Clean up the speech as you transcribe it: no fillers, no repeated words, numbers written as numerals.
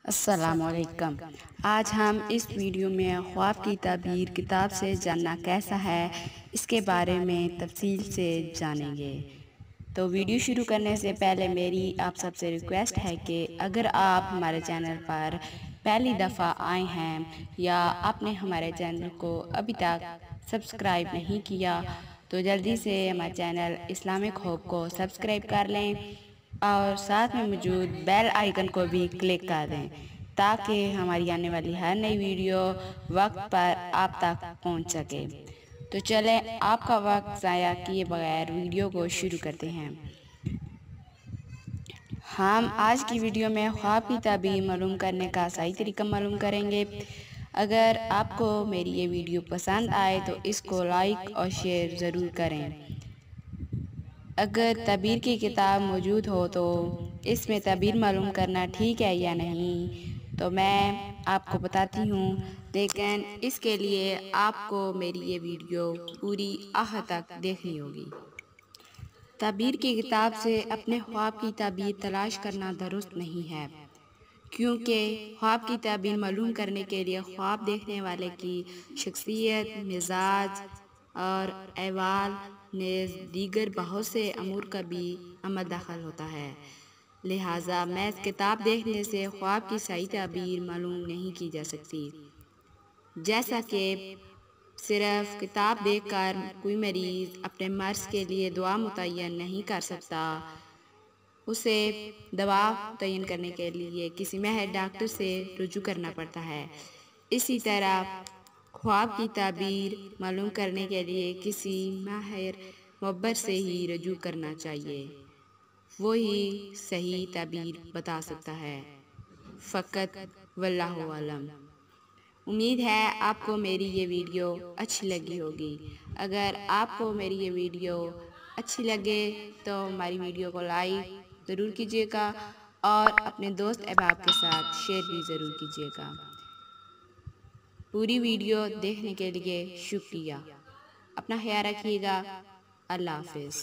अस्सलामुअलैकुम। आज हम इस वीडियो में ख्वाब की ताबीर किताब से जानना कैसा है, इसके बारे में तफसील से जानेंगे। तो वीडियो शुरू करने से पहले मेरी आप सबसे रिक्वेस्ट है कि अगर आप हमारे चैनल पर पहली दफ़ा आए हैं या आपने हमारे चैनल को अभी तक सब्सक्राइब नहीं किया तो जल्दी से हमारे चैनल इस्लामिक होप को सब्सक्राइब कर लें और साथ में मौजूद बेल आइकन को भी क्लिक कर दें ताकि हमारी आने वाली हर नई वीडियो वक्त पर आप तक पहुंच सके। तो चलें आपका वक्त ज़ाया किए बगैर वीडियो को शुरू करते हैं। हम आज की वीडियो में ख्वाब की ताबीर मालूम करने का सही तरीका मालूम करेंगे। अगर आपको मेरी ये वीडियो पसंद आए तो इसको लाइक और शेयर ज़रूर करें। अगर ताबीर की किताब मौजूद हो तो इसमें ताबीर मालूम करना ठीक है या नहीं, तो मैं आपको बताती हूँ, लेकिन इसके लिए आपको मेरी ये वीडियो पूरी आखिर तक देखनी होगी। ताबीर की किताब से अपने ख्वाब की ताबीर तलाश करना दुरुस्त नहीं है, क्योंकि ख्वाब की ताबीर मालूम करने के लिए ख्वाब देखने वाले की शख्सियत, मिजाज और अहवाल नेज़ दीगर बहुत से अमूर का भी अमल दखल होता है। लिहाजा महज किताब देखने से ख्वाब की सही ताबीर मालूम नहीं की जा सकती। जैसा कि सिर्फ किताब देखकर कोई मरीज़ अपने मर्ज़ के लिए दुआ मुतय्यन नहीं कर सकता, उसे दवा तयन करने के लिए किसी माहिर डॉक्टर से रुजू करना पड़ता है। इसी तरह ख्वाब की ताबीर मालूम करने के लिए किसी माहिर मुअब्बर से ही रुजू करना चाहिए, वो ही सही ताबीर बता सकता है। फ़कत वल्लाहु आलम। उम्मीद है आपको मेरी ये वीडियो अच्छी लगी होगी। अगर आपको मेरी ये वीडियो अच्छी लगे तो हमारी वीडियो को लाइक ज़रूर कीजिएगा और अपने दोस्त अहबाब के साथ शेयर भी ज़रूर कीजिएगा। पूरी वीडियो देखने के लिए शुक्रिया। अपना ख्याल रखिएगा। अल्लाह हाफ़िज़।